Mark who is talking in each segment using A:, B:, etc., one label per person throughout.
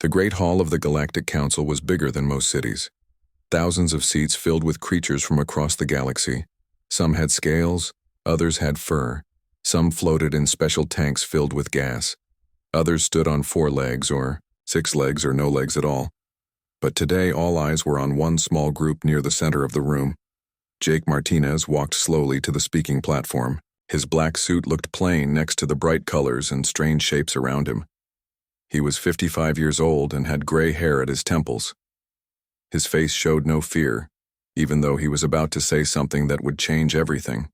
A: The Great Hall of the Galactic Council was bigger than most cities. Thousands of seats filled with creatures from across the galaxy. Some had scales, others had fur. Some floated in special tanks filled with gas. Others stood on 4 legs or 6 legs or no legs at all. But today all eyes were on one small group near the center of the room. Jake Martinez walked slowly to the speaking platform. His black suit looked plain next to the bright colors and strange shapes around him. He was 55 years old and had gray hair at his temples. His face showed no fear, even though he was about to say something that would change everything.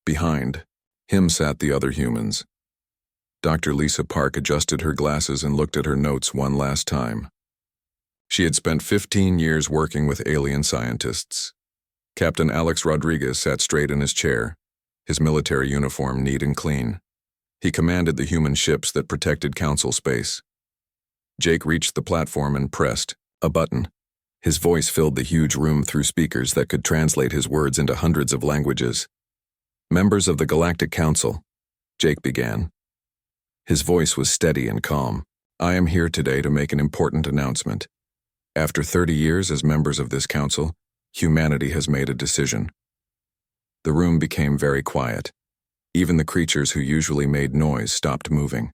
A: Behind him sat the other humans. Dr. Lisa Park adjusted her glasses and looked at her notes one last time. She had spent 15 years working with alien scientists. Captain Alex Rodriguez sat straight in his chair, his military uniform neat and clean. He commanded the human ships that protected Council space. Jake reached the platform and pressed a button. His voice filled the huge room through speakers that could translate his words into hundreds of languages. "Members of the Galactic Council," Jake began. His voice was steady and calm. "I am here today to make an important announcement. After 30 years as members of this council, humanity has made a decision." The room became very quiet. Even the creatures who usually made noise stopped moving.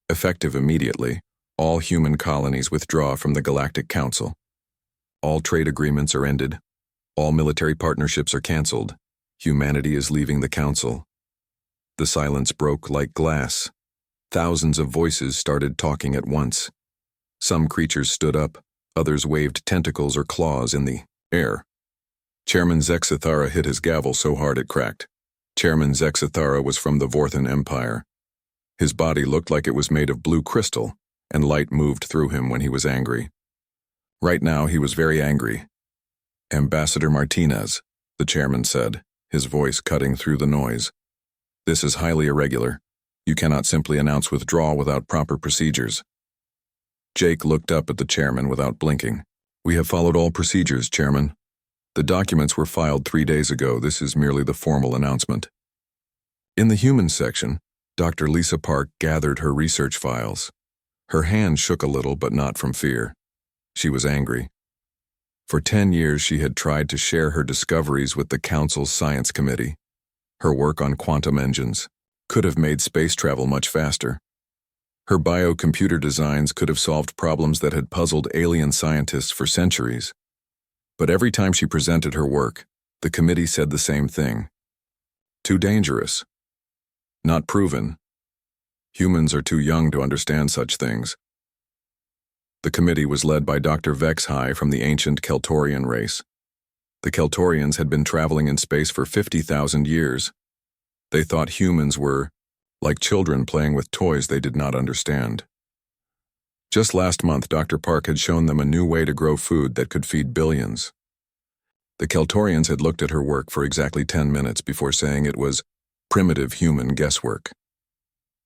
A: Effective immediately, all human colonies withdraw from the Galactic Council. All trade agreements are ended. All military partnerships are canceled. Humanity is leaving the Council. The silence broke like glass. Thousands of voices started talking at once. Some creatures stood up, others waved tentacles or claws in the air. Chairman Zexithara hit his gavel so hard it cracked. Chairman Zexithara was from the Vorthan Empire. His body looked like it was made of blue crystal, and light moved through him when he was angry. Right now he was very angry. "Ambassador Martinez," the chairman said, his voice cutting through the noise. "This is highly irregular. You cannot simply announce withdrawal without proper procedures." Jake looked up at the chairman without blinking. "We have followed all procedures, Chairman. The documents were filed 3 days ago. This is merely the formal announcement." In the human section, Dr. Lisa Park gathered her research files. Her hand shook a little, but not from fear. She was angry. For 10 years she had tried to share her discoveries with the Council's Science Committee. Her work on quantum engines could have made space travel much faster. Her biocomputer designs could have solved problems that had puzzled alien scientists for centuries. But every time she presented her work, the committee said the same thing. Too dangerous. Not proven. Humans are too young to understand such things. The committee was led by Dr. Vexhai from the ancient Keltorian race. The Keltorians had been traveling in space for 50,000 years. They thought humans were like children playing with toys they did not understand. Just last month, Dr. Park had shown them a new way to grow food that could feed billions. The Keltorians had looked at her work for exactly 10 minutes before saying it was primitive human guesswork.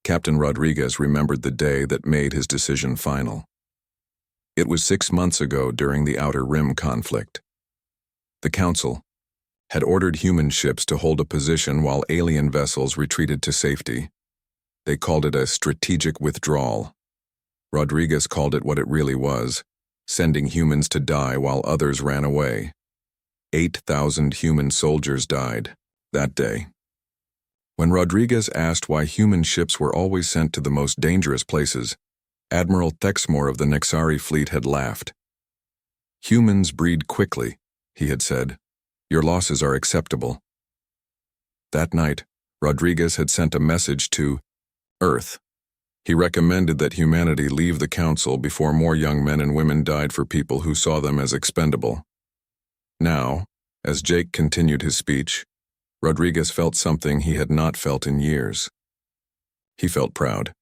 A: Captain Rodriguez remembered the day that made his decision final. It was 6 months ago during the Outer Rim conflict. The Council had ordered human ships to hold a position while alien vessels retreated to safety. They called it a strategic withdrawal. Rodriguez called it what it really was, sending humans to die while others ran away. 8,000 human soldiers died that day. When Rodriguez asked why human ships were always sent to the most dangerous places, Admiral Thexmore of the Nexari fleet had laughed. "Humans breed quickly," he had said. "Your losses are acceptable." That night, Rodriguez had sent a message to Earth. He recommended that humanity leave the Council before more young men and women died for people who saw them as expendable. Now, as Jake continued his speech, Rodriguez felt something he had not felt in years. He felt proud.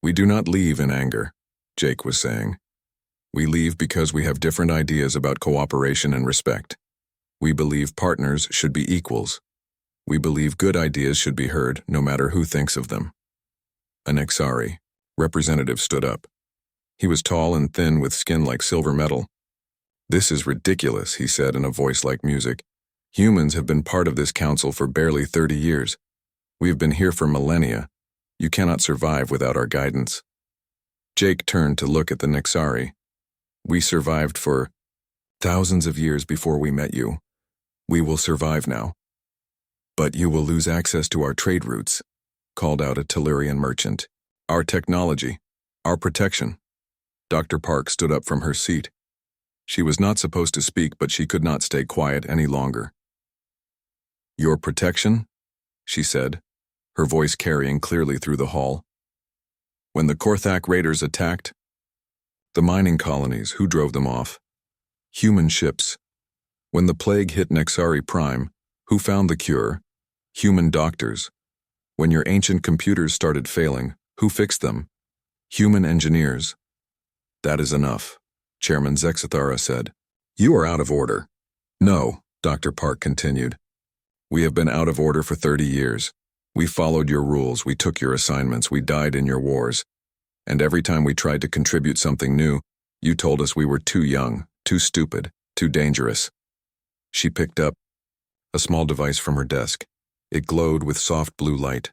A: "We do not leave in anger," Jake was saying. "We leave because we have different ideas about cooperation and respect. We believe partners should be equals. We believe good ideas should be heard, no matter who thinks of them." A Nexari representative stood up. He was tall and thin with skin like silver metal. "This is ridiculous," he said in a voice like music. "Humans have been part of this council for barely 30 years. We have been here for millennia. You cannot survive without our guidance. Jake turned to look at the Nixari. We survived for thousands of years before we met you. We will survive now. But you will lose access to our trade routes, called out a Tellurian merchant. Our technology, our protection. Dr. Park stood up from her seat. She was not supposed to speak, but she could not stay quiet any longer. Your protection? She said, her voice carrying clearly through the hall. When the Korthak raiders attacked, the mining colonies, who drove them off? Human ships. When the plague hit Nexari Prime, who found the cure? Human doctors. When your ancient computers started failing, who fixed them? Human engineers. That is enough, Chairman Zexathara said. You are out of order. No, Dr. Park continued. We have been out of order for 30 years. We followed your rules, we took your assignments, we died in your wars. And every time we tried to contribute something new, you told us we were too young, too stupid, too dangerous. She picked up a small device from her desk. It glowed with soft blue light.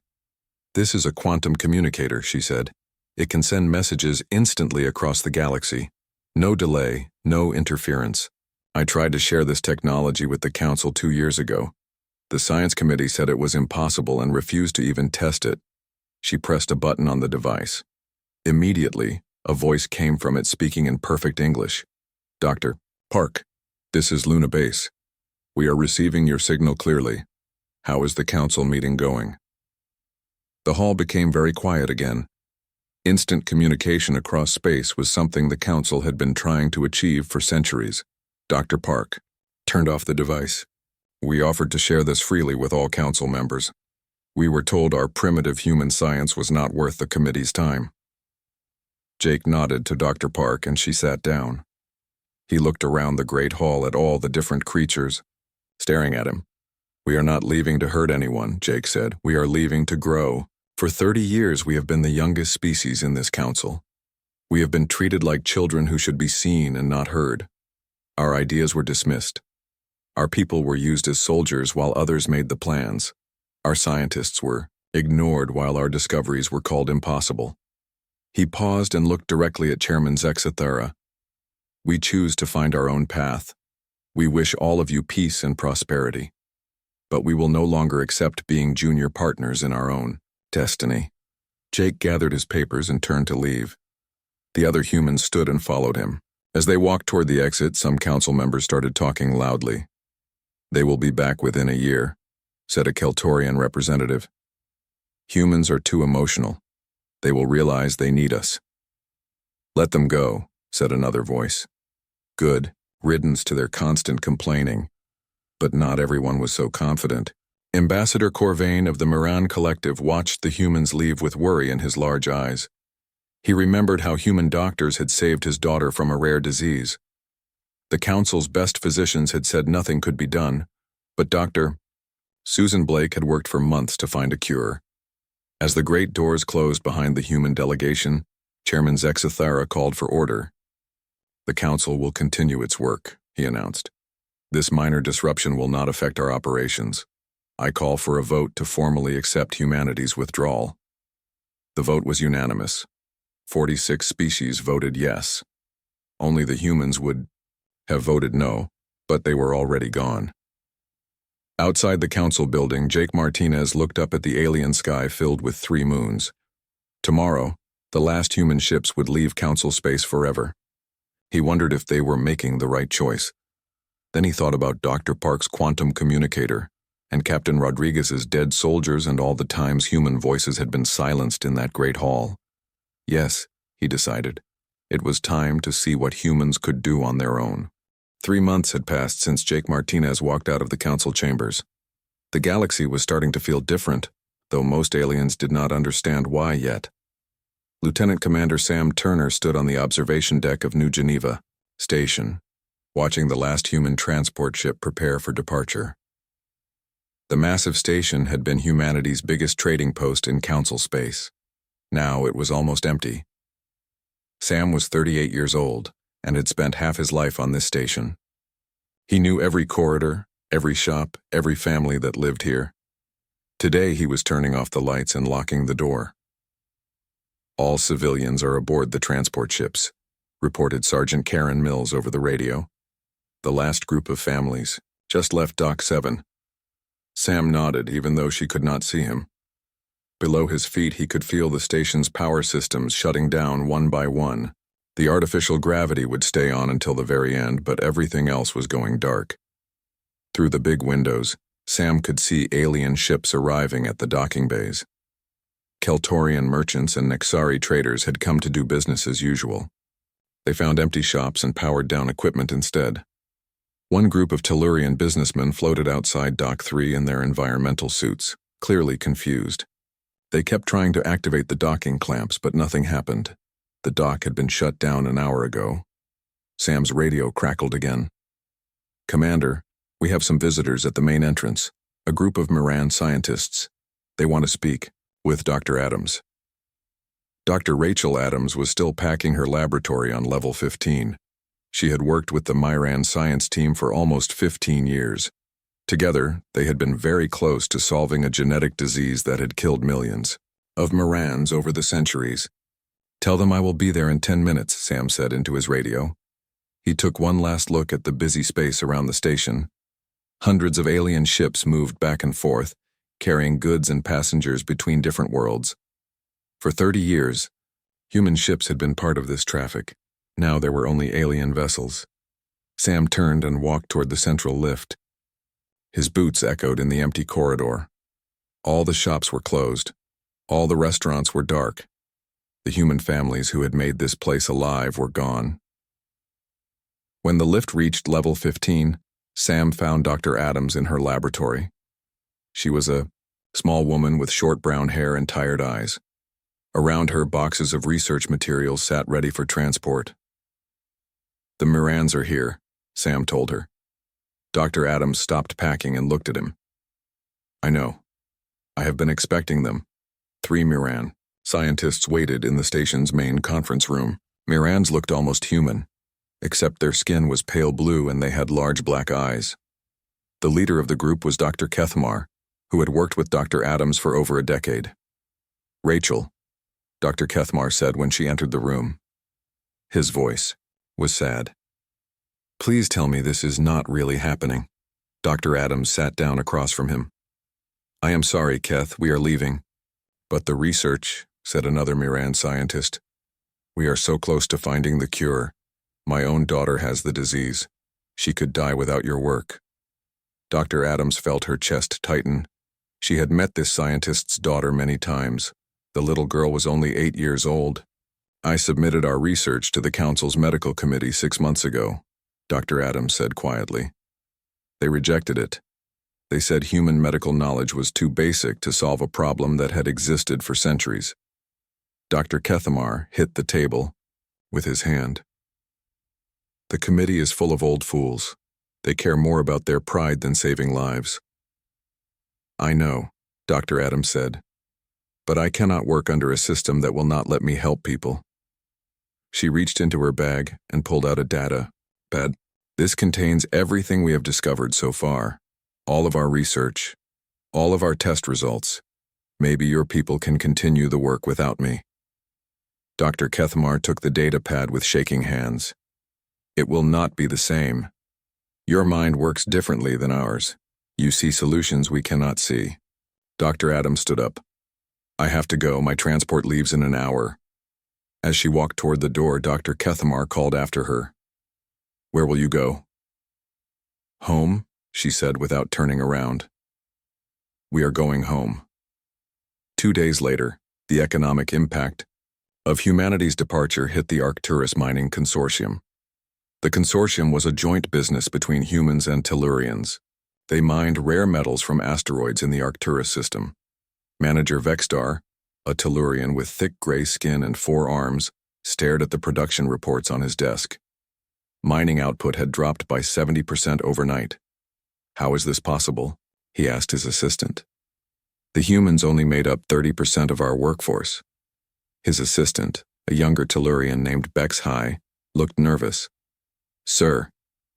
A: This is a quantum communicator, she said. It can send messages instantly across the galaxy. No delay, no interference. I tried to share this technology with the Council 2 years ago. The Science Committee said it was impossible and refused to even test it. She pressed a button on the device. Immediately, a voice came from it speaking in perfect English. Dr. Park, this is Luna Base. We are receiving your signal clearly. How is the Council meeting going? The hall became very quiet again. Instant communication across space was something the Council had been trying to achieve for centuries. Dr. Park turned off the device. We offered to share this freely with all Council members. We were told our primitive human science was not worth the committee's time. Jake nodded to Dr. Park and she sat down. He looked around the great hall at all the different creatures, staring at him. We are not leaving to hurt anyone, Jake said. We are leaving to grow. For 30 years we have been the youngest species in this council. We have been treated like children who should be seen and not heard. Our ideas were dismissed. Our people were used as soldiers while others made the plans. Our scientists were ignored while our discoveries were called impossible. He paused and looked directly at Chairman Zexathara. We choose to find our own path. We wish all of you peace and prosperity. But we will no longer accept being junior partners in our own destiny. Jake gathered his papers and turned to leave. The other humans stood and followed him. As they walked toward the exit, some council members started talking loudly. They will be back within a year, said a Keltorian representative. Humans are too emotional. They will realize they need us. Let them go, said another voice. Good riddance to their constant complaining. But not everyone was so confident. Ambassador Corvain of the Miran Collective watched the humans leave with worry in his large eyes. He remembered how human doctors had saved his daughter from a rare disease. The council's best physicians had said nothing could be done, but Dr. Susan Blake had worked for months to find a cure. As the great doors closed behind the human delegation, Chairman Zexathara called for order. The council will continue its work, he announced. This minor disruption will not affect our operations. I call for a vote to formally accept humanity's withdrawal. The vote was unanimous. 46 species voted yes. Only the humans would have voted no, but they were already gone. Outside the council building, Jake Martinez looked up at the alien sky filled with 3 moons. Tomorrow, the last human ships would leave council space forever. He wondered if they were making the right choice. Then he thought about Dr. Park's quantum communicator, and Captain Rodriguez's dead soldiers and all the times human voices had been silenced in that great hall. Yes, he decided. It was time to see what humans could do on their own. 3 months had passed since Jake Martinez walked out of the council chambers. The galaxy was starting to feel different, though most aliens did not understand why yet. Lieutenant Commander Sam Turner stood on the observation deck of New Geneva Station, watching the last human transport ship prepare for departure. The massive station had been humanity's biggest trading post in council space. Now it was almost empty. Sam was 38 years old and had spent half his life on this station. He knew every corridor, every shop, every family that lived here. Today he was turning off the lights and locking the door. All civilians are aboard the transport ships, reported Sergeant Karen Mills over the radio. The last group of families just left Dock 7. Sam nodded, even though she could not see him. Below his feet, he could feel the station's power systems shutting down one by one. The artificial gravity would stay on until the very end, but everything else was going dark. Through the big windows, Sam could see alien ships arriving at the docking bays. Keltorian merchants and Nexari traders had come to do business as usual. They found empty shops and powered down equipment instead. One group of Tellurian businessmen floated outside Dock 3 in their environmental suits, clearly confused. They kept trying to activate the docking clamps, but nothing happened. The dock had been shut down an hour ago. Sam's radio crackled again. "Commander, we have some visitors at the main entrance, a group of Moran scientists. They want to speak with Dr. Adams." Dr. Rachel Adams was still packing her laboratory on level 15. She had worked with the Myran science team for almost 15 years. Together, they had been very close to solving a genetic disease that had killed millions of Morans over the centuries. "Tell them I will be there in 10 minutes, Sam said into his radio. He took one last look at the busy space around the station. Hundreds of alien ships moved back and forth, carrying goods and passengers between different worlds. For 30 years, human ships had been part of this traffic. Now there were only alien vessels. Sam turned and walked toward the central lift. His boots echoed in the empty corridor. All the shops were closed. All the restaurants were dark. The human families who had made this place alive were gone. When the lift reached level 15, Sam found Dr. Adams in her laboratory. She was a small woman with short brown hair and tired eyes. Around her, boxes of research materials sat ready for transport. "The Mirans are here," Sam told her. Dr. Adams stopped packing and looked at him. "I know. I have been expecting them." 3 Miran scientists waited in the station's main conference room. Mirans looked almost human, except their skin was pale blue and they had large black eyes. The leader of the group was Dr. Kethmar, who had worked with Dr. Adams for over a decade. "Rachel," Dr. Kethmar said when she entered the room. His voice was sad. "Please tell me this is not really happening." Dr. Adams sat down across from him. "I am sorry, Keth, we are leaving." "But the research," said another Miran scientist. "We are so close to finding the cure. My own daughter has the disease. She could die without your work." Dr. Adams felt her chest tighten. She had met this scientist's daughter many times. The little girl was only 8 years old. "I submitted our research to the Council's medical committee 6 months ago," Dr. Adams said quietly. "They rejected it. They said human medical knowledge was too basic to solve a problem that had existed for centuries." Dr. Kethamar hit the table with his hand. "The committee is full of old fools. They care more about their pride than saving lives." "I know," Dr. Adams said, "but I cannot work under a system that will not let me help people." She reached into her bag and pulled out a data pad. "This contains everything we have discovered so far. All of our research, all of our test results. Maybe your people can continue the work without me." Dr. Kethmar took the data pad with shaking hands. "It will not be the same. Your mind works differently than ours. You see solutions we cannot see." Dr. Adams stood up. "I have to go. My transport leaves in an hour." As she walked toward the door, Dr. Kethmar called after her. "Where will you go?" "Home," she said without turning around. "We are going home." 2 days later, the economic impact of humanity's departure hit the Arcturus Mining Consortium. The consortium was a joint business between humans and Tellurians. They mined rare metals from asteroids in the Arcturus system. Manager Vexstar, a Tellurian with thick gray skin and 4 arms, stared at the production reports on his desk. Mining output had dropped by 70% overnight. "How is this possible?" he asked his assistant. "The humans only made up 30% of our workforce." His assistant, a younger Tellurian named Bex High, looked nervous. "Sir,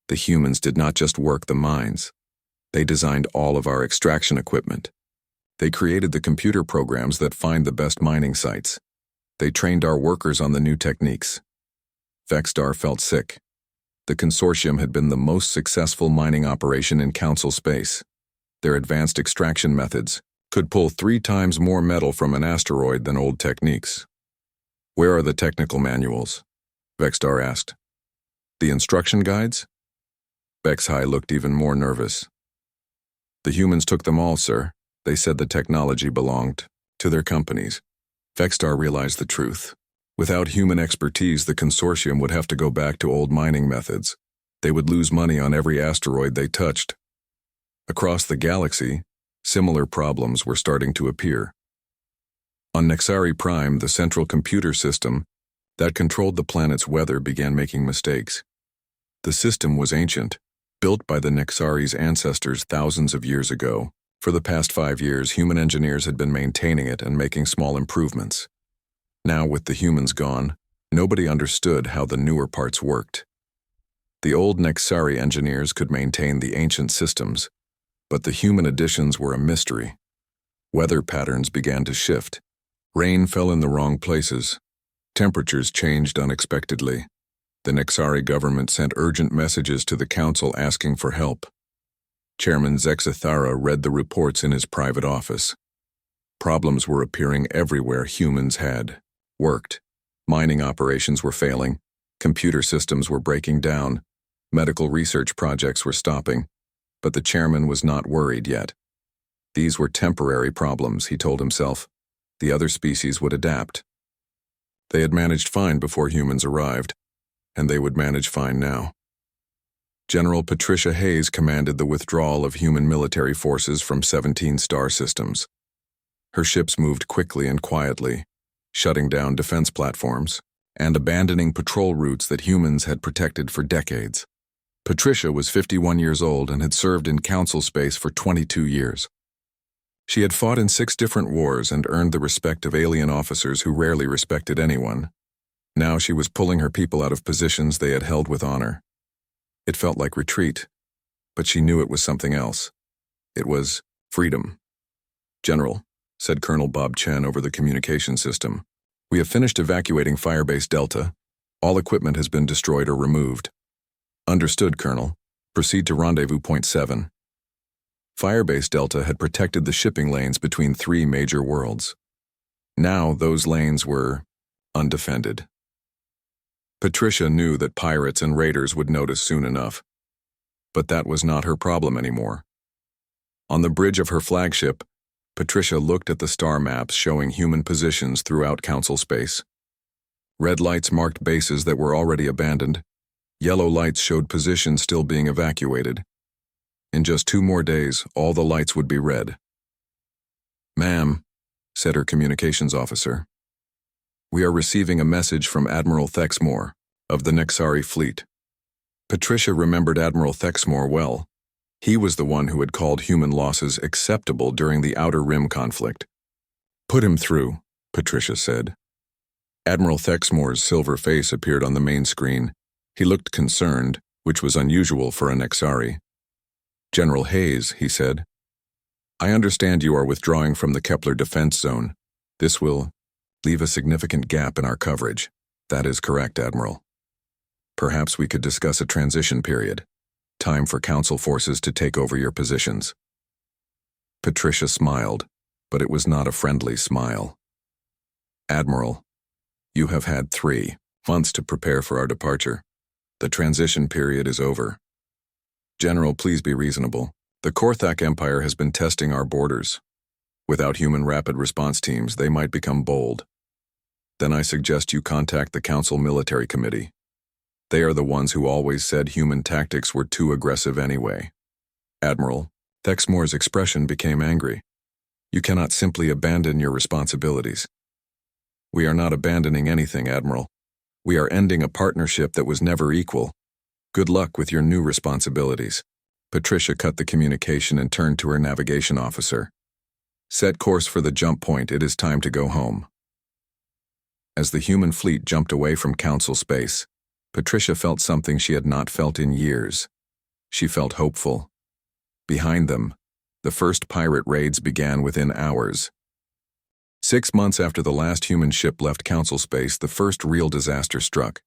A: the humans did not just work the mines. They designed all of our extraction equipment. They created the computer programs that find the best mining sites. They trained our workers on the new techniques. Vexstar felt sick. The consortium had been the most successful mining operation in Council space. Their advanced extraction methods could pull 3 times more metal from an asteroid than old techniques. Where are the technical manuals? Vexstar asked. The instruction guides? Vexhai looked even more nervous. The humans took them all, sir. They said the technology belonged to their companies. Vexstar realized the truth. Without human expertise, the consortium would have to go back to old mining methods. They would lose money on every asteroid they touched. Across the galaxy, similar problems were starting to appear. On Nexari Prime, the central computer system that controlled the planet's weather began making mistakes. The system was ancient, built by the Nexari's ancestors thousands of years ago. For the past 5 years, human engineers had been maintaining it and making small improvements. Now, with the humans gone, nobody understood how the newer parts worked. The old Nexari engineers could maintain the ancient systems, but the human additions were a mystery. Weather patterns began to shift. Rain fell in the wrong places. Temperatures changed unexpectedly. The Nexari government sent urgent messages to the council asking for help. Chairman Zexathara read the reports in his private office. Problems were appearing everywhere humans had worked. Mining operations were failing. Computer systems were breaking down. Medical research projects were stopping. But the chairman was not worried yet. These were temporary problems, he told himself. The other species would adapt. They had managed fine before humans arrived, and they would manage fine now. General Patricia Hayes commanded the withdrawal of human military forces from 17 star systems. Her ships moved quickly and quietly, shutting down defense platforms and abandoning patrol routes that humans had protected for decades. Patricia was 51 years old and had served in council space for 22 years. She had fought in 6 different wars and earned the respect of alien officers who rarely respected anyone. Now she was pulling her people out of positions they had held with honor. It felt like retreat, but she knew it was something else. It was freedom. General, said Colonel Bob Chen over the communication system, we have finished evacuating Firebase Delta. All equipment has been destroyed or removed. Understood, Colonel. Proceed to Rendezvous Point 7. Firebase Delta had protected the shipping lanes between 3 major worlds. Now those lanes were undefended. Patricia knew that pirates and raiders would notice soon enough. But that was not her problem anymore. On the bridge of her flagship, Patricia looked at the star maps showing human positions throughout Council space. Red lights marked bases that were already abandoned. Yellow lights showed positions still being evacuated. In just 2 more days, all the lights would be red. Ma'am, said her communications officer, we are receiving a message from Admiral Thexmore of the Nexari fleet. Patricia remembered Admiral Thexmore well. He was the one who had called human losses acceptable during the Outer Rim conflict. Put him through, Patricia said. Admiral Thexmore's silver face appeared on the main screen. He looked concerned, which was unusual for a Nexari. General Hayes, he said, I understand you are withdrawing from the Kepler defense zone. This will leave a significant gap in our coverage. That is correct, Admiral. Perhaps we could discuss a transition period. Time for Council forces to take over your positions. Patricia smiled, but it was not a friendly smile. Admiral, you have had 3 months to prepare for our departure. The transition period is over. General, please be reasonable. The Korthak Empire has been testing our borders. Without human rapid response teams, they might become bold. Then I suggest you contact the Council Military Committee. They are the ones who always said human tactics were too aggressive anyway. Admiral, Thexmore's expression became angry. You cannot simply abandon your responsibilities. We are not abandoning anything, Admiral. We are ending a partnership that was never equal. Good luck with your new responsibilities. Patricia cut the communication and turned to her navigation officer. Set course for the jump point. It is time to go home. As the human fleet jumped away from Council space, Patricia felt something she had not felt in years. She felt hopeful. Behind them, the first pirate raids began within hours. 6 months after the last human ship left Council space, the first real disaster struck.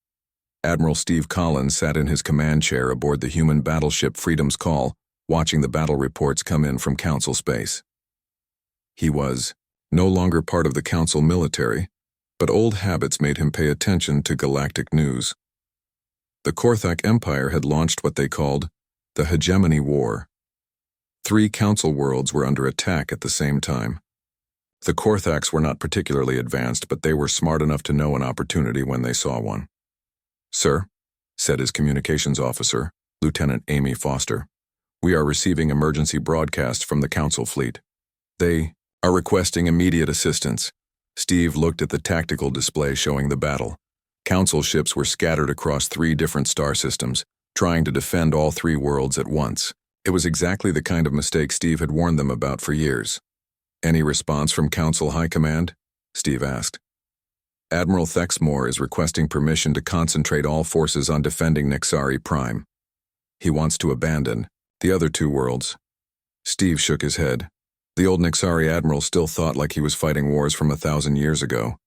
A: Admiral Steve Collins sat in his command chair aboard the human battleship Freedom's Call, watching the battle reports come in from Council space. He was no longer part of the Council military, but old habits made him pay attention to galactic news. The Corach Empire had launched what they called the HFY War. 3 Council worlds were under attack at the same time. The Corachs were not particularly advanced, but they were smart enough to know an opportunity when they saw one. "Sir," said his communications officer, Lieutenant Amy Foster, "we are receiving emergency broadcasts from the Council fleet. They are requesting immediate assistance." Steve looked at the tactical display showing the battle. Council ships were scattered across 3 different star systems, trying to defend all 3 worlds at once. It was exactly the kind of mistake Steve had warned them about for years. "Any response from Council High Command?" Steve asked. "Admiral Thexmore is requesting permission to concentrate all forces on defending Nexari Prime. He wants to abandon the other 2 worlds." Steve shook his head. The old Nexari admiral still thought like he was fighting wars from 1,000 years ago.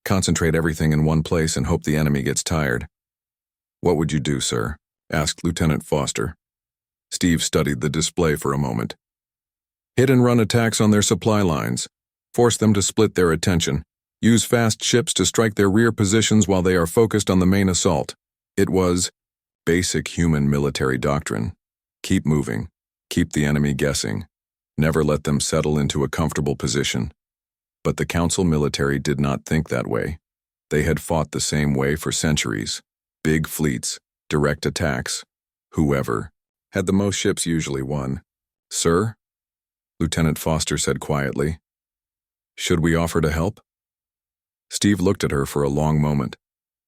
A: Concentrate everything in one place and hope the enemy gets tired. "What would you do, sir?" asked Lieutenant Foster. Steve studied the display for a moment. "Hit-and-run attacks on their supply lines. Force them to split their attention. Use fast ships to strike their rear positions while they are focused on the main assault." It was basic human military doctrine. Keep moving. Keep the enemy guessing. Never let them settle into a comfortable position. But the Council military did not think that way. They had fought the same way for centuries. Big fleets, direct attacks. Whoever had the most ships usually won. "Sir?" Lieutenant Foster said quietly. "Should we offer to help?" Steve looked at her for a long moment.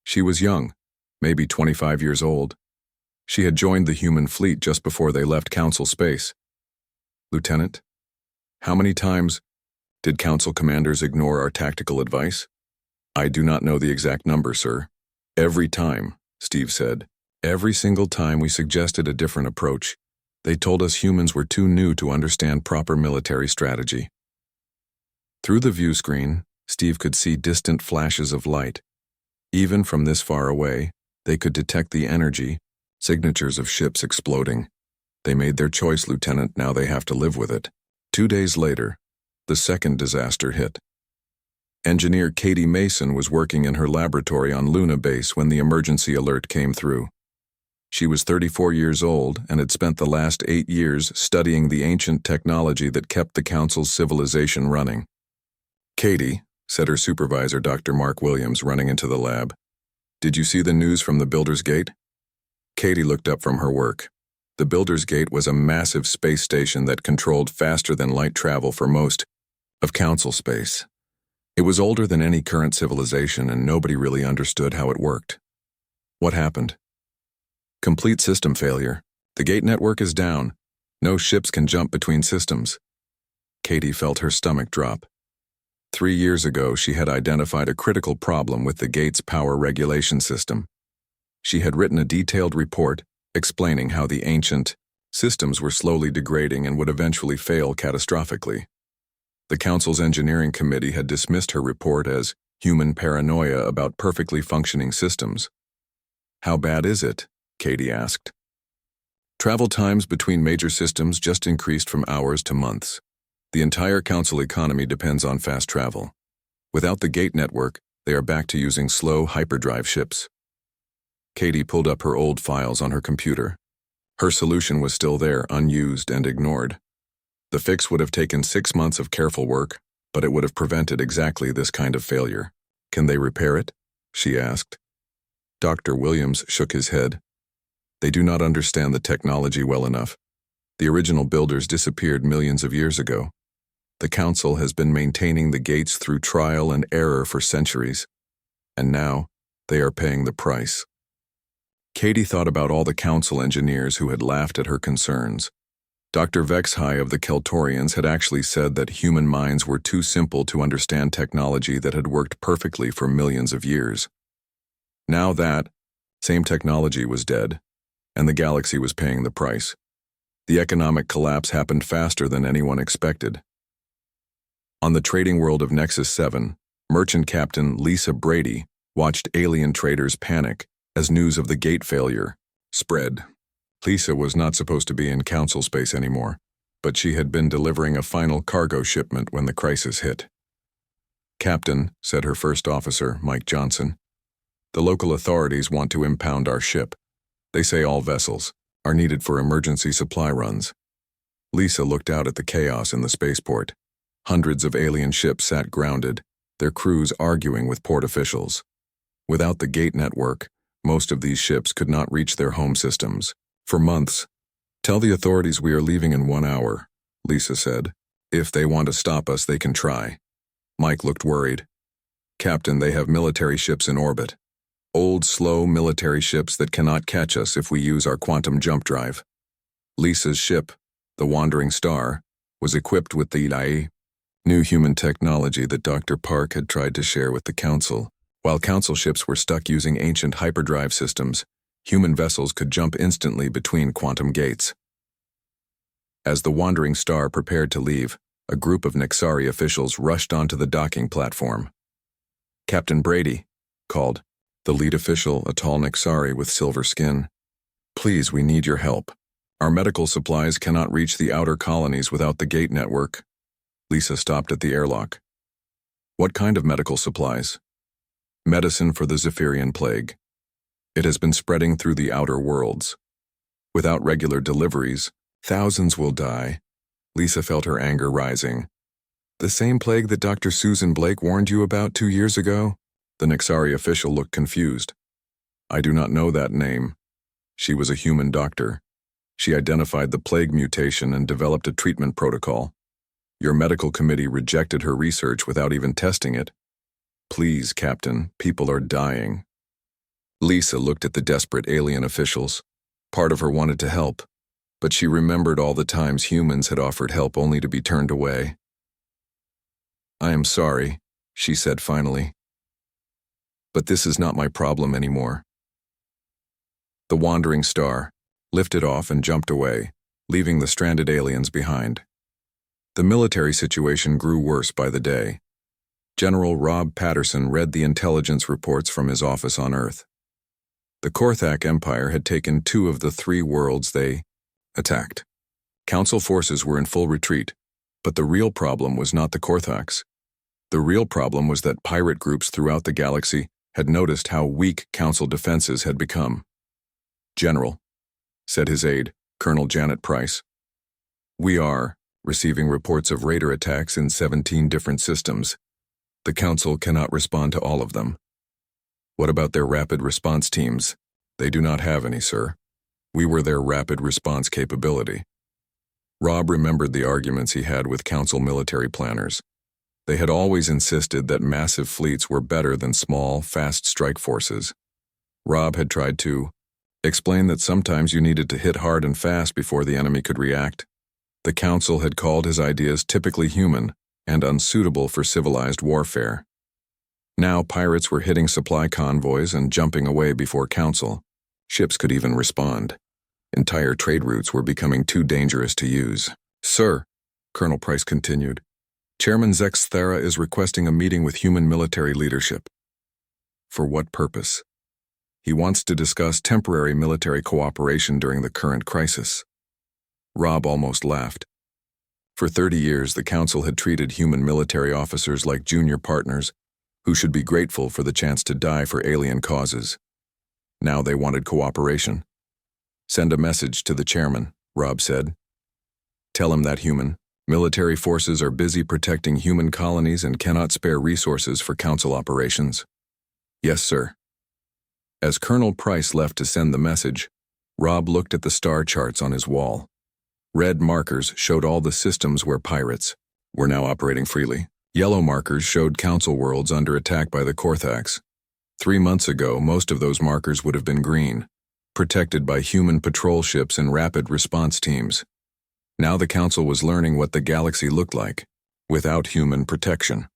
A: She was young, maybe 25 years old. She had joined the human fleet just before they left Council space. "Lieutenant, how many times did Council commanders ignore our tactical advice?" "I do not know the exact number, sir." "Every time," Steve said. "Every single time we suggested a different approach. They told us humans were too new to understand proper military strategy." Through the view screen, Steve could see distant flashes of light. Even from this far away, they could detect the energy, signatures of ships exploding. They made their choice, Lieutenant, now they have to live with it. 2 days later, the second disaster hit. Engineer Katie Mason was working in her laboratory on Luna Base when the emergency alert came through. She was 34 years old and had spent the last 8 years studying the ancient technology that kept the Council's civilization running. "Katie," said her supervisor, Dr. Mark Williams, running into the lab, "did you see the news from the Builder's Gate?" Katie looked up from her work. The Builder's Gate was a massive space station that controlled faster-than-light travel for most of Council space. It was older than any current civilization, and nobody really understood how it worked. "What happened?" "Complete system failure. The gate network is down. No ships can jump between systems." Katie felt her stomach drop. 3 years ago, she had identified a critical problem with the gate's power regulation system. She had written a detailed report explaining how the ancient systems were slowly degrading and would eventually fail catastrophically. The Council's engineering committee had dismissed her report as human paranoia about perfectly functioning systems. "How bad is it?" Katie asked. "Travel times between major systems just increased from hours to months. The entire Council economy depends on fast travel. Without the gate network, they are back to using slow hyperdrive ships." Katie pulled up her old files on her computer. Her solution was still there, unused and ignored. The fix would have taken 6 months of careful work, but it would have prevented exactly this kind of failure. "Can they repair it?" she asked. Dr. Williams shook his head. "They do not understand the technology well enough. The original builders disappeared millions of years ago. The Council has been maintaining the gates through trial and error for centuries, and now they are paying the price." Katie thought about all the Council engineers who had laughed at her concerns. Dr. Vexhai of the Keltorians had actually said that human minds were too simple to understand technology that had worked perfectly for millions of years. Now that same technology was dead, and the galaxy was paying the price. The economic collapse happened faster than anyone expected. On the trading world of Nexus 7, merchant captain Lisa Brady watched alien traders panic as news of the gate failure spread. Lisa was not supposed to be in council space anymore, but she had been delivering a final cargo shipment when the crisis hit. "Captain," said her first officer, Mike Johnson, "the local authorities want to impound our ship. They say all vessels are needed for emergency supply runs." Lisa looked out at the chaos in the spaceport. Hundreds of alien ships sat grounded, their crews arguing with port officials. Without the gate network, most of these ships could not reach their home systems. For months, "Tell the authorities we are leaving in 1 hour," Lisa said. "If they want to stop us, they can try." Mike looked worried. "Captain, they have military ships in orbit. Old, slow military ships that cannot catch us if we use our quantum jump drive." Lisa's ship, the Wandering Star, was equipped with the new human technology that Dr. Park had tried to share with the Council. While Council ships were stuck using ancient hyperdrive systems, human vessels could jump instantly between quantum gates. As the Wandering Star prepared to leave, a group of Nexari officials rushed onto the docking platform. "Captain Brady," called the lead official, a tall Nexari with silver skin. "Please, we need your help. Our medical supplies cannot reach the outer colonies without the gate network." Lisa stopped at the airlock. "What kind of medical supplies?" "Medicine for the Zephyrian plague. It has been spreading through the outer worlds. Without regular deliveries, thousands will die." Lisa felt her anger rising. "The same plague that Dr. Susan Blake warned you about 2 years ago?" The Nexari official looked confused. "I do not know that name. She was a human doctor. She identified the plague mutation and developed a treatment protocol. Your medical committee rejected her research without even testing it. Please, Captain, people are dying." Lisa looked at the desperate alien officials. Part of her wanted to help, but she remembered all the times humans had offered help only to be turned away. "I am sorry," she said finally. "But this is not my problem anymore." The Wandering Star lifted off and jumped away, leaving the stranded aliens behind. The military situation grew worse by the day. General Rob Patterson read the intelligence reports from his office on Earth. The Corach Empire had taken 2 of the 3 worlds they attacked. Council forces were in full retreat, but the real problem was not the Corachs. The real problem was that pirate groups throughout the galaxy had noticed how weak Council defenses had become. "General," said his aide, Colonel Janet Price, "we are receiving reports of raider attacks in 17 different systems. The Council cannot respond to all of them." "What about their rapid response teams?" "They do not have any, sir. We were their rapid response capability." Rob remembered the arguments he had with Council military planners. They had always insisted that massive fleets were better than small, fast strike forces. Rob had tried to explain that sometimes you needed to hit hard and fast before the enemy could react. The Council had called his ideas typically human and unsuitable for civilized warfare. Now pirates were hitting supply convoys and jumping away before Council. Ships could even respond. Entire trade routes were becoming too dangerous to use. "Sir," Colonel Price continued, "Chairman Zexthera is requesting a meeting with human military leadership." "For what purpose?" "He wants to discuss temporary military cooperation during the current crisis." Rob almost laughed. For 30 years, the Council had treated human military officers like junior partners who should be grateful for the chance to die for alien causes. Now they wanted cooperation. "Send a message to the chairman," Rob said. "Tell him that human military forces are busy protecting human colonies and cannot spare resources for Council operations." "Yes, sir." As Colonel Price left to send the message, Rob looked at the star charts on his wall. Red markers showed all the systems where pirates were now operating freely. Yellow markers showed Council worlds under attack by the Corachs. 3 months ago, most of those markers would have been green, protected by human patrol ships and rapid response teams. Now the Council was learning what the galaxy looked like, without human protection.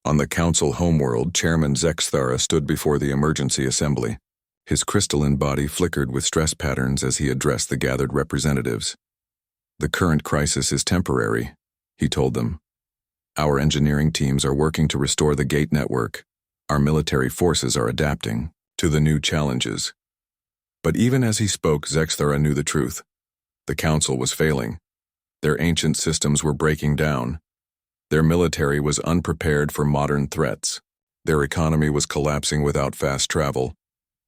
A: On the Council homeworld, Chairman Zexthara stood before the emergency assembly. His crystalline body flickered with stress patterns as he addressed the gathered representatives. "The current crisis is temporary," he told them. Our engineering teams are working to restore the gate network. Our military forces are adapting to the new challenges. But even as he spoke, Zexthara knew the truth. The Council was failing. Their ancient systems were breaking down. Their military was unprepared for modern threats. Their economy was collapsing without fast travel,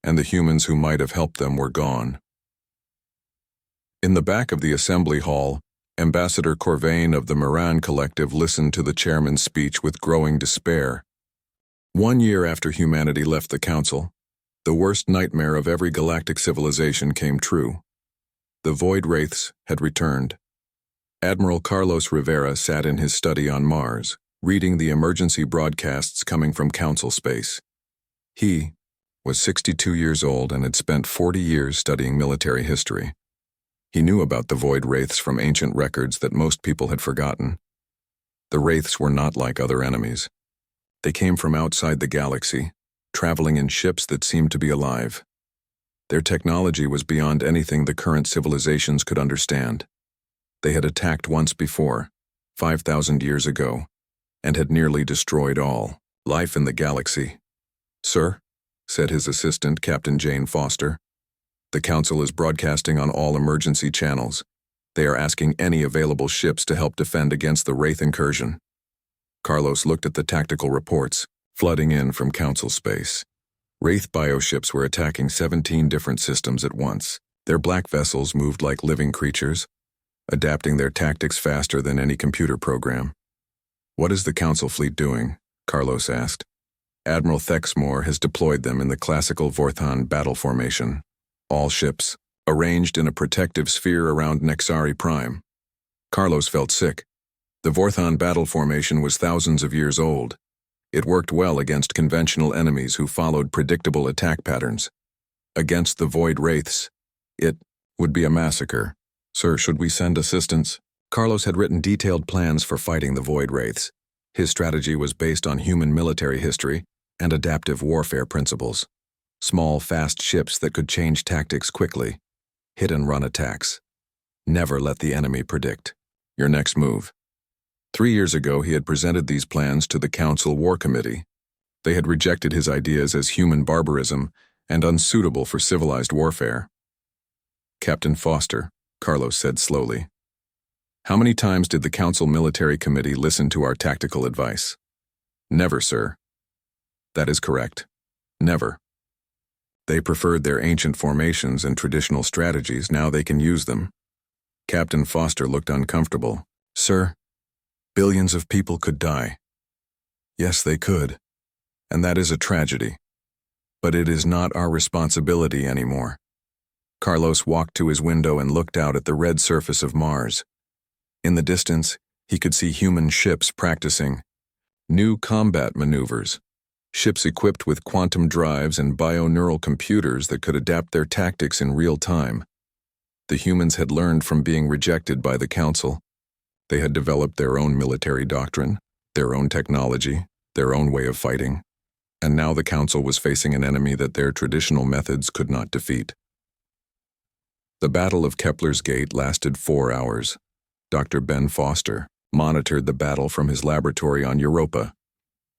A: and the humans who might have helped them were gone. In the back of the assembly hall, Ambassador Corvain of the Moran Collective listened to the chairman's speech with growing despair. 1 year after humanity left the Council, the worst nightmare of every galactic civilization came true. The Void Wraiths had returned. Admiral Carlos Rivera sat in his study on Mars, reading the emergency broadcasts coming from Council space. He was 62 years old and had spent 40 years studying military history. He knew about the Void Wraiths from ancient records that most people had forgotten. The Wraiths were not like other enemies. They came from outside the galaxy, traveling in ships that seemed to be alive. Their technology was beyond anything the current civilizations could understand. They had attacked once before, 5,000 years ago, and had nearly destroyed all life in the galaxy. "Sir," said his assistant, Captain Jane Foster, "the Council is broadcasting on all emergency channels. They are asking any available ships to help defend against the Wraith incursion." Carlos looked at the tactical reports, flooding in from Council space. Wraith bioships were attacking 17 different systems at once. Their black vessels moved like living creatures, adapting their tactics faster than any computer program. "What is the Council fleet doing?" Carlos asked. "Admiral Thexmore has deployed them in the classical Vorthan battle formation. All ships, arranged in a protective sphere around Nexari Prime." Carlos felt sick. The Vorthan battle formation was thousands of years old. It worked well against conventional enemies who followed predictable attack patterns. Against the Void Wraiths, it would be a massacre. "Sir, should we send assistance?" Carlos had written detailed plans for fighting the Void Wraiths. His strategy was based on human military history and adaptive warfare principles. Small, fast ships that could change tactics quickly. Hit-and-run attacks. Never let the enemy predict. Your next move. 3 years ago, he had presented these plans to the Council War Committee. They had rejected his ideas as human barbarism and unsuitable for civilized warfare. "Captain Foster," Carlos said slowly, "how many times did the Council Military Committee listen to our tactical advice?" "Never, sir." "That is correct. Never. They preferred their ancient formations and traditional strategies. Now they can use them." Captain Foster looked uncomfortable. "Sir, billions of people could die." "Yes, they could. And that is a tragedy. But it is not our responsibility anymore." Carlos walked to his window and looked out at the red surface of Mars. In the distance, he could see human ships practicing new combat maneuvers. Ships equipped with quantum drives and bioneural computers that could adapt their tactics in real time. The humans had learned from being rejected by the Council. They had developed their own military doctrine, their own technology, their own way of fighting. And now the Council was facing an enemy that their traditional methods could not defeat. The Battle of Kepler's Gate lasted 4 hours. Dr. Ben Foster monitored the battle from his laboratory on Europa.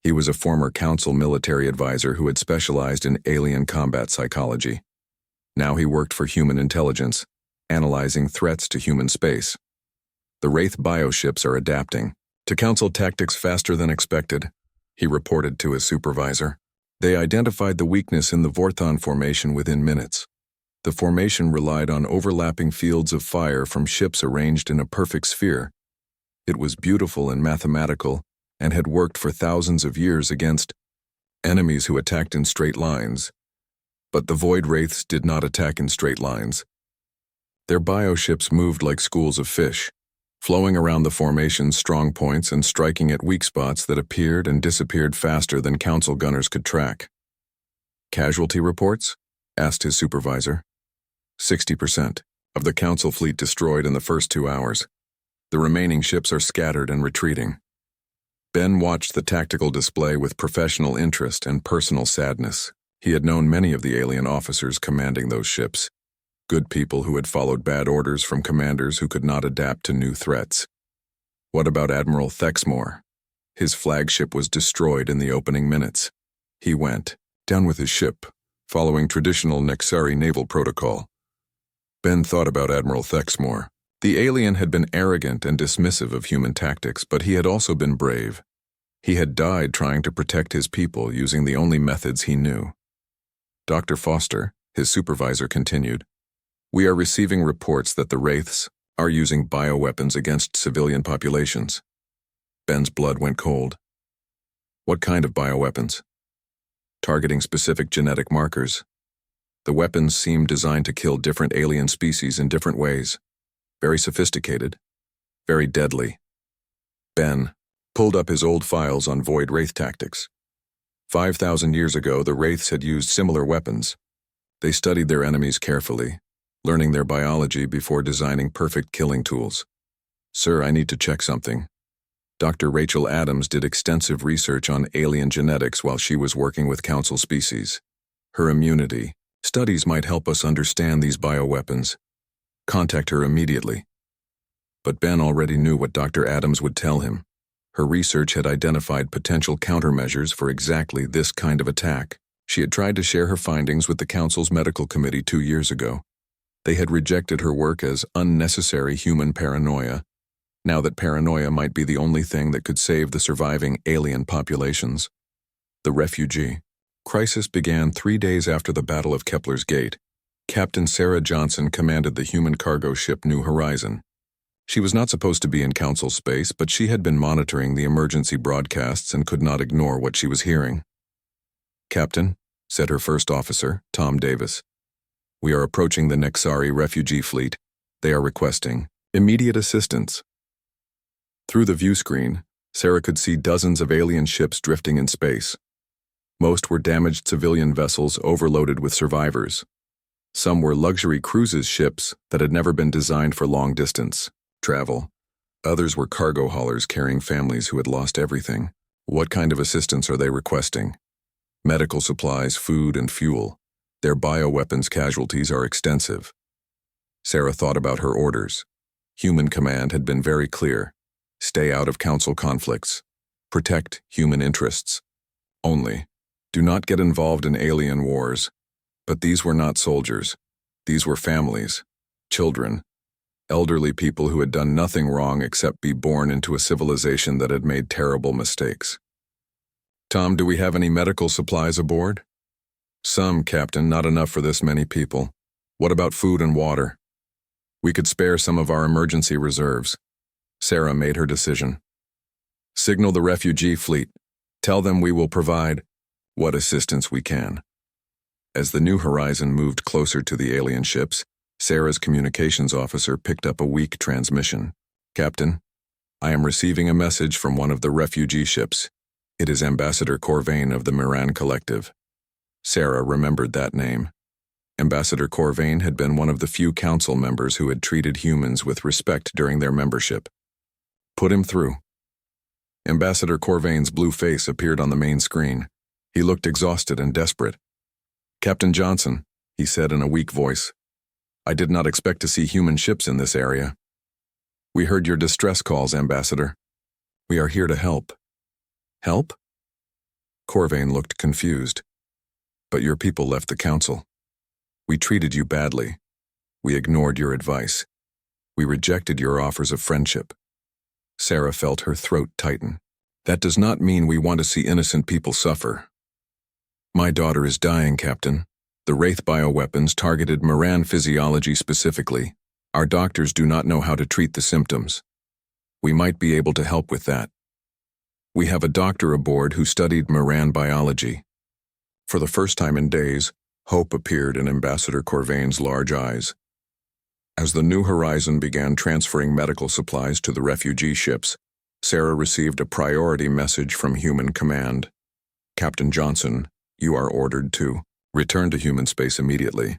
A: He was a former Council military advisor who had specialized in alien combat psychology. Now he worked for human intelligence, analyzing threats to human space. "The Wraith bioships are adapting to Council tactics faster than expected," he reported to his supervisor. "They identified the weakness in the Vorthan formation within minutes. The formation relied on overlapping fields of fire from ships arranged in a perfect sphere. It was beautiful and mathematical, and had worked for thousands of years against enemies who attacked in straight lines. But the Void Wraiths did not attack in straight lines. Their bioships moved like schools of fish, flowing around the formation's strong points and striking at weak spots that appeared and disappeared faster than Council gunners could track." "Casualty reports?" asked his supervisor. 60% of the Council fleet destroyed in the first 2 hours. The remaining ships are scattered and retreating." Ben watched the tactical display with professional interest and personal sadness. He had known many of the alien officers commanding those ships. Good people who had followed bad orders from commanders who could not adapt to new threats. "What about Admiral Thexmore?" His flagship was destroyed in the opening minutes. He went down with his ship, following traditional Nexari naval protocol. Ben thought about Admiral Thexmore. The alien had been arrogant and dismissive of human tactics, but he had also been brave. He had died trying to protect his people using the only methods he knew. Dr. Foster, his supervisor, continued, "We are receiving reports that the wraiths are using bioweapons against civilian populations." Ben's blood went cold. "What kind of bioweapons?" "Targeting specific genetic markers. The weapons seem designed to kill different alien species in different ways. Very sophisticated. Very deadly." Ben pulled up his old files on void wraith tactics. 5,000 years ago, the wraiths had used similar weapons. They studied their enemies carefully, learning their biology before designing perfect killing tools. "Sir, I need to check something." Dr. Rachel Adams did extensive research on alien genetics while she was working with Council species. Her immunity studies might help us understand these bioweapons. Contact her immediately. But Ben already knew what Dr. Adams would tell him. Her research had identified potential countermeasures for exactly this kind of attack. She had tried to share her findings with the Council's medical committee 2 years ago. They had rejected her work as unnecessary human paranoia, now that paranoia might be the only thing that could save the surviving alien populations. The refugee crisis began 3 days after the Battle of Kepler's Gate. Captain Sarah Johnson commanded the human cargo ship New Horizon. She was not supposed to be in Council space, but she had been monitoring the emergency broadcasts and could not ignore what she was hearing. "Captain," said her first officer, Tom Davis, "we are approaching the Nexari refugee fleet. They are requesting immediate assistance." Through the view screen, Sarah could see dozens of alien ships drifting in space. Most were damaged civilian vessels overloaded with survivors. Some were luxury cruises ships that had never been designed for long-distance travel. Others were cargo haulers carrying families who had lost everything. What kind of assistance are they requesting? Medical supplies, food, and fuel. Their bioweapons casualties are extensive. Sarah thought about her orders. Human command had been very clear. Stay out of Council conflicts. Protect human interests. Only. Do not get involved in alien wars. But these were not soldiers. These were families, children, elderly people who had done nothing wrong except be born into a civilization that had made terrible mistakes. "Tom, do we have any medical supplies aboard?" "Some, Captain, not enough for this many people. What about food and water?" "We could spare some of our emergency reserves." Sarah made her decision. "Signal the refugee fleet. Tell them we will provide what assistance we can." As the New Horizon moved closer to the alien ships, Sarah's communications officer picked up a weak transmission. "Captain, I am receiving a message from one of the refugee ships. It is Ambassador Corvain of the Miran Collective." Sarah remembered that name. Ambassador Corvain had been one of the few council members who had treated humans with respect during their membership. "Put him through." Ambassador Corvain's blue face appeared on the main screen. He looked exhausted and desperate. "Captain Johnson," he said in a weak voice, "I did not expect to see human ships in this area." "We heard your distress calls, Ambassador. We are here to help." "Help?" Corvain looked confused. "But your people left the Council. We treated you badly. We ignored your advice. We rejected your offers of friendship." Sarah felt her throat tighten. "That does not mean we want to see innocent people suffer." "My daughter is dying, Captain. The wraith bioweapons targeted Miran physiology specifically. Our doctors do not know how to treat the symptoms. We might be able to help with that. We have a doctor aboard who studied Miran biology." For the first time in days, hope appeared in Ambassador Corvain's large eyes. As the New Horizon began transferring medical supplies to the refugee ships, Sarah received a priority message from Human Command. "Captain Johnson, you are ordered to return to human space immediately.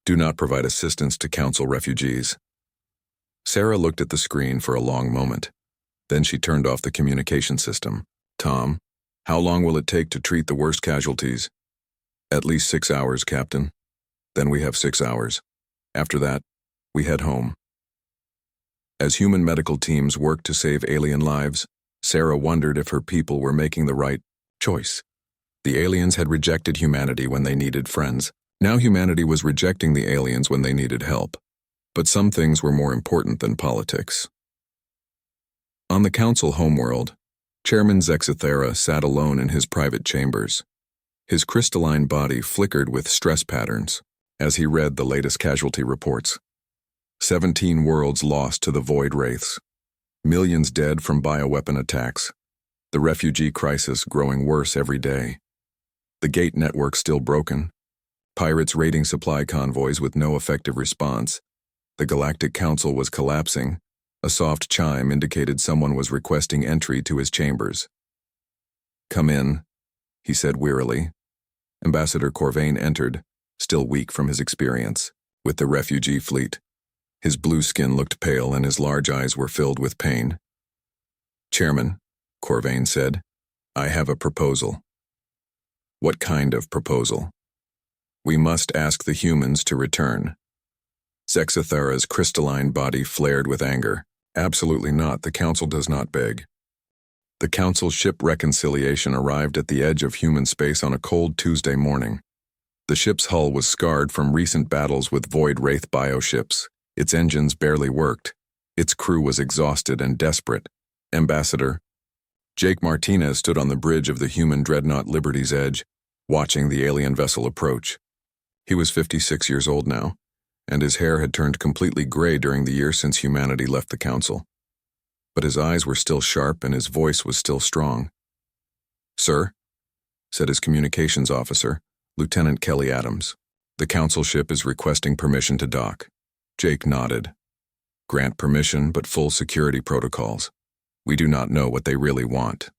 A: Do not provide assistance to Council refugees." Sarah looked at the screen for a long moment. Then she turned off the communication system. "Tom, how long will it take to treat the worst casualties?" "At least 6 hours, Captain. Then we have 6 hours. After that, we head home." As human medical teams worked to save alien lives, Sarah wondered if her people were making the right choice. The aliens had rejected humanity when they needed friends. Now humanity was rejecting the aliens when they needed help. But some things were more important than politics. On the council homeworld, Chairman Zexathera sat alone in his private chambers. His crystalline body flickered with stress patterns as he read the latest casualty reports. 17 worlds lost to the void wraiths. Millions dead from bioweapon attacks. The refugee crisis growing worse every day. The gate network still broken. Pirates raiding supply convoys with no effective response. The Galactic Council was collapsing. A soft chime indicated someone was requesting entry to his chambers. "Come in," he said wearily. Ambassador Corvain entered, still weak from his experience with the refugee fleet. His blue skin looked pale and his large eyes were filled with pain. "Chairman," Corvain said, "I have a proposal." "What kind of proposal?" "We must ask the humans to return." Zexathera's crystalline body flared with anger. "Absolutely not. The Council does not beg." The Council ship Reconciliation arrived at the edge of human space on a cold Tuesday morning. The ship's hull was scarred from recent battles with void wraith bioships. Its engines barely worked. Its crew was exhausted and desperate. Ambassador Jake Martinez stood on the bridge of the human dreadnought Liberty's Edge, watching the alien vessel approach. He was 56 years old now, and his hair had turned completely gray during the year since humanity left the Council. But his eyes were still sharp and his voice was still strong. "Sir," said his communications officer, Lieutenant Kelly Adams, "the Council ship is requesting permission to dock." Jake nodded. "Grant permission, but full security protocols. We do not know what they really want."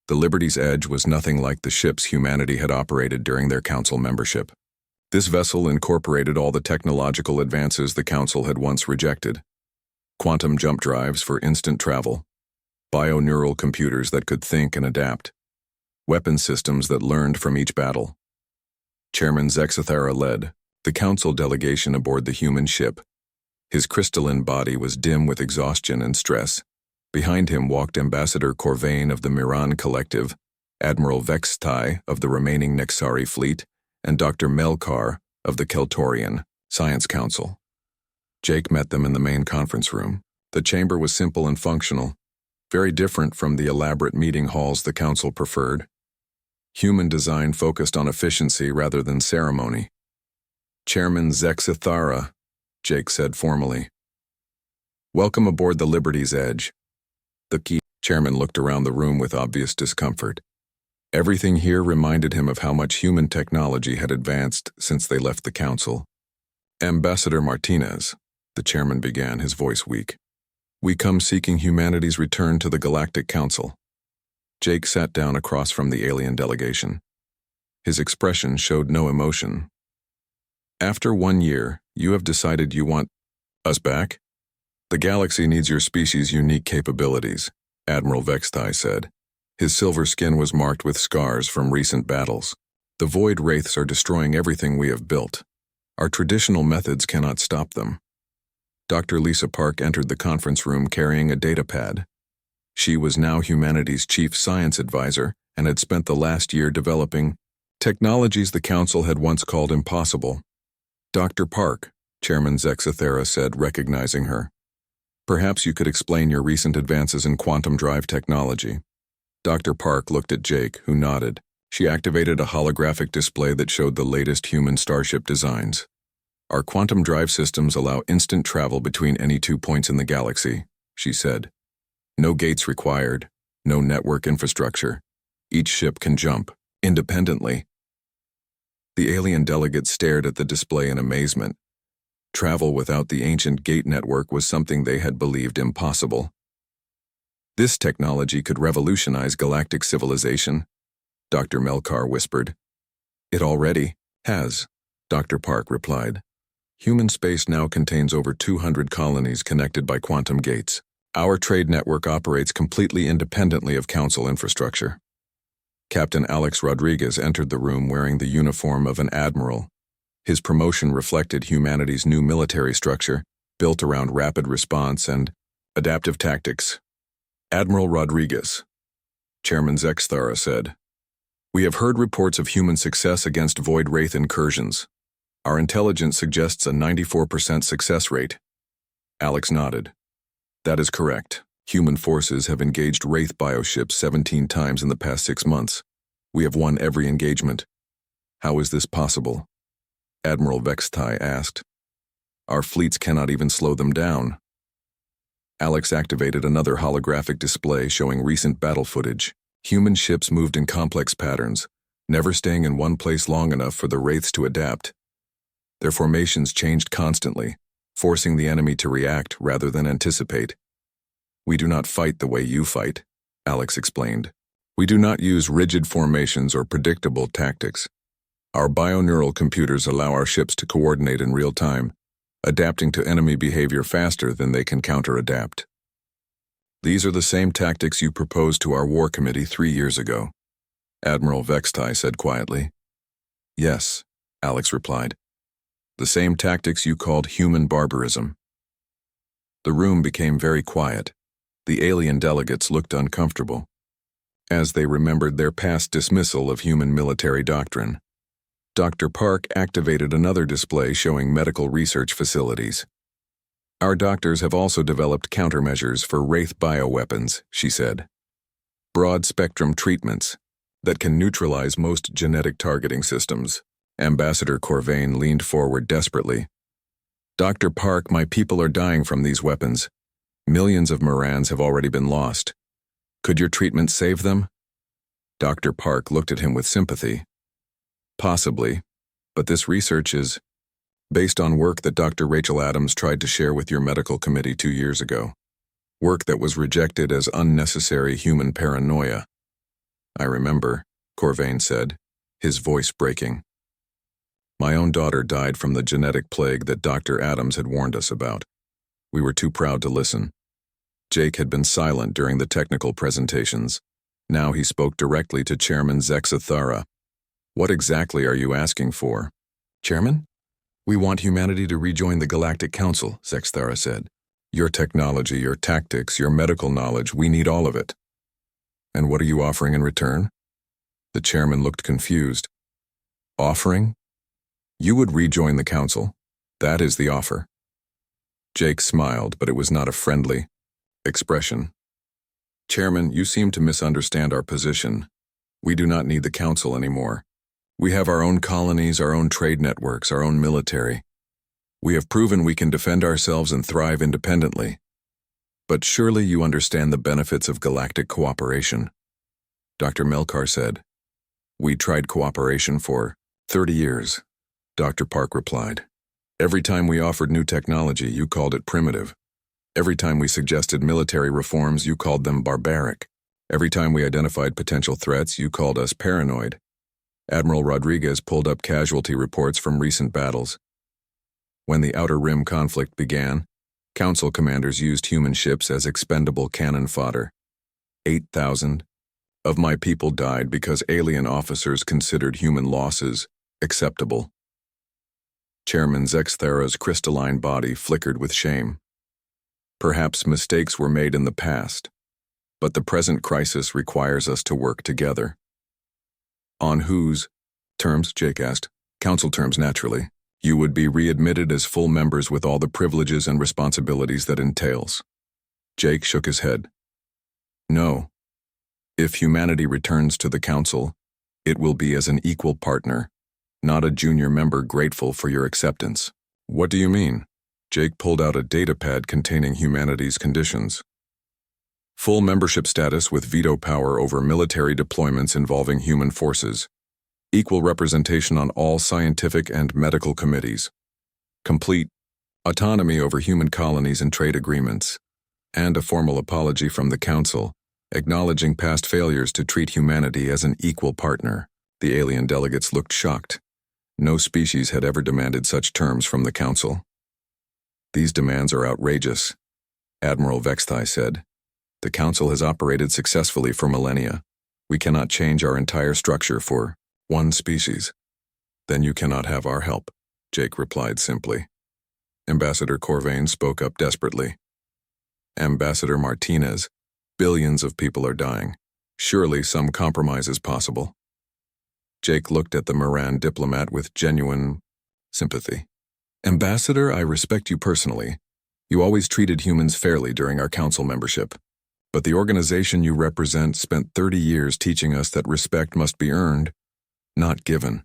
A: The Liberty's Edge was nothing like the ships humanity had operated during their Council membership. This vessel incorporated all the technological advances the Council had once rejected. Quantum jump drives for instant travel, bioneural computers that could think and adapt, weapon systems that learned from each battle. Chairman Zexathera led the Council delegation aboard the human ship. His crystalline body was dim with exhaustion and stress. Behind him walked Ambassador Corvain of the Miran Collective, Admiral Vextai of the remaining Nexari fleet, and Dr. Melkar of the Keltorian Science Council. Jake met them in the main conference room. The chamber was simple and functional, very different from the elaborate meeting halls the Council preferred. Human design focused on efficiency rather than ceremony. "Chairman Zexathera," Jake said formally. "Welcome aboard the Liberty's Edge." The key chairman looked around the room with obvious discomfort. Everything here reminded him of how much human technology had advanced since they left the Council. "Ambassador Martinez," the chairman began, his voice weak. "We come seeking humanity's return to the Galactic Council." Jake sat down across from the alien delegation. His expression showed no emotion. "After 1 year, you have decided you want us back? The galaxy needs your species' unique capabilities," Admiral Vextai said. His silver skin was marked with scars from recent battles. "The void wraiths are destroying everything we have built. Our traditional methods cannot stop them." Dr. Lisa Park entered the conference room carrying a datapad. She was now humanity's chief science advisor and had spent the last year developing technologies the Council had once called impossible. "Dr. Park," Chairman Zexathera said, recognizing her. "Perhaps you could explain your recent advances in quantum drive technology." Dr. Park looked at Jake, who nodded. She activated a holographic display that showed the latest human starship designs. "Our quantum drive systems allow instant travel between any 2 points in the galaxy," she said. "No gates required, no network infrastructure. Each ship can jump independently." The alien delegates stared at the display in amazement. Travel without the ancient gate network was something they had believed impossible. "This technology could revolutionize galactic civilization," Dr. Melkar whispered. "It already has," Dr. Park replied. "Human space now contains over 200 colonies connected by quantum gates. Our trade network operates completely independently of Council infrastructure." Captain Alex Rodriguez entered the room wearing the uniform of an admiral. His promotion reflected humanity's new military structure, built around rapid response and adaptive tactics. Admiral Rodriguez, Chairman Zexthara said. We have heard reports of human success against void wraith incursions. Our intelligence suggests a 94% success rate. Alex nodded. That is correct. Human forces have engaged wraith bioships 17 times in the past 6 months. We have won every engagement. How is this possible? Admiral Vextai asked. Our fleets cannot even slow them down. Alex activated another holographic display showing recent battle footage. Human ships moved in complex patterns, never staying in one place long enough for the wraiths to adapt. Their formations changed constantly, forcing the enemy to react rather than anticipate. We do not fight the way you fight, Alex explained. We do not use rigid formations or predictable tactics. Our bioneural computers allow our ships to coordinate in real time, adapting to enemy behavior faster than they can counter-adapt. These are the same tactics you proposed to our war committee 3 years ago, Admiral Vextai said quietly. Yes, Alex replied. The same tactics you called human barbarism. The room became very quiet. The alien delegates looked uncomfortable, as they remembered their past dismissal of human military doctrine. Dr. Park activated another display showing medical research facilities. Our doctors have also developed countermeasures for wraith bioweapons, she said. Broad-spectrum treatments that can neutralize most genetic targeting systems. Ambassador Corvain leaned forward desperately. Dr. Park, my people are dying from these weapons. Millions of Morans have already been lost. Could your treatment save them? Dr. Park looked at him with sympathy. Possibly, but this research is based on work that Dr. Rachel Adams tried to share with your medical committee 2 years ago. Work that was rejected as unnecessary human paranoia. I remember, Corvain said, his voice breaking. My own daughter died from the genetic plague that Dr. Adams had warned us about. We were too proud to listen. Jake had been silent during the technical presentations. Now he spoke directly to Chairman Zexthara. What exactly are you asking for? Chairman? We want humanity to rejoin the Galactic Council, Zexthara said. Your technology, your tactics, your medical knowledge, we need all of it. And what are you offering in return? The chairman looked confused. Offering? You would rejoin the council. That is the offer. Jake smiled, but it was not a friendly expression. Chairman, you seem to misunderstand our position. We do not need the council anymore. We have our own colonies, our own trade networks, our own military. We have proven we can defend ourselves and thrive independently. But surely you understand the benefits of galactic cooperation. Dr. Melkar said. We tried cooperation for 30 years, Dr. Park replied. Every time we offered new technology, you called it primitive. Every time we suggested military reforms, you called them barbaric. Every time we identified potential threats, you called us paranoid. Admiral Rodriguez pulled up casualty reports from recent battles. When the Outer Rim conflict began, Council commanders used human ships as expendable cannon fodder. 8,000 of my people died because alien officers considered human losses acceptable. Chairman Zexthara's crystalline body flickered with shame. Perhaps mistakes were made in the past, but the present crisis requires us to work together. On whose terms, Jake asked. Council terms, naturally. You would be readmitted as full members with all the privileges and responsibilities that entails. Jake shook his head. No. If humanity returns to the Council, it will be as an equal partner, not a junior member grateful for your acceptance. What do you mean? Jake pulled out a datapad containing humanity's conditions. Full membership status with veto power over military deployments involving human forces. Equal representation on all scientific and medical committees. Complete autonomy over human colonies and trade agreements. And a formal apology from the Council, acknowledging past failures to treat humanity as an equal partner. The alien delegates looked shocked. No species had ever demanded such terms from the Council. These demands are outrageous, Admiral Vextai said. The Council has operated successfully for millennia. We cannot change our entire structure for one species. Then you cannot have our help, Jake replied simply. Ambassador Corvain spoke up desperately. Ambassador Martinez, Billions of people are dying. Surely some compromise is possible. Jake looked at the Moran diplomat with genuine sympathy. Ambassador, I respect you personally. You always treated humans fairly during our council membership. But the organization you represent spent 30 years teaching us that respect must be earned, not given.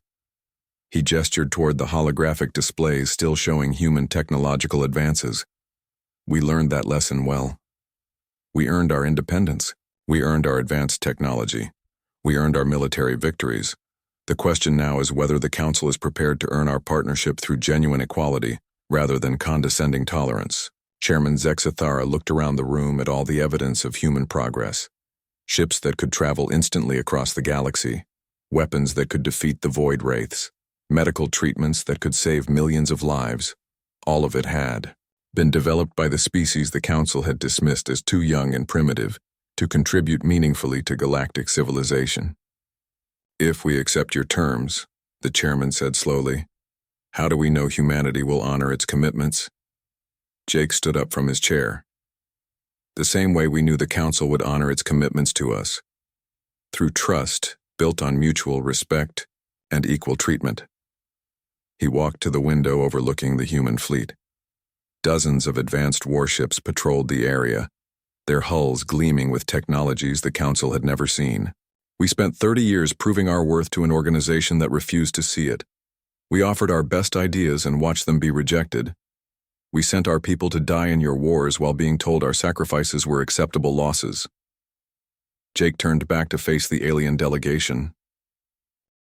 A: He gestured toward the holographic displays still showing human technological advances. We learned that lesson well. We earned our independence. We earned our advanced technology. We earned our military victories. The question now is whether the Council is prepared to earn our partnership through genuine equality, rather than condescending tolerance. Chairman Zexathara looked around the room at all the evidence of human progress. Ships that could travel instantly across the galaxy, weapons that could defeat the void wraiths, medical treatments that could save millions of lives. All of it had been developed by the species the Council had dismissed as too young and primitive to contribute meaningfully to galactic civilization. If we accept your terms, the chairman said slowly, how do we know humanity will honor its commitments? Jake stood up from his chair. The same way we knew the Council would honor its commitments to us, through trust built on mutual respect and equal treatment. He walked to the window overlooking the human fleet. Dozens of advanced warships patrolled the area, their hulls gleaming with technologies the Council had never seen. We spent 30 years proving our worth to an organization that refused to see it. We offered our best ideas and watched them be rejected. We sent our people to die in your wars while being told our sacrifices were acceptable losses. Jake turned back to face the alien delegation,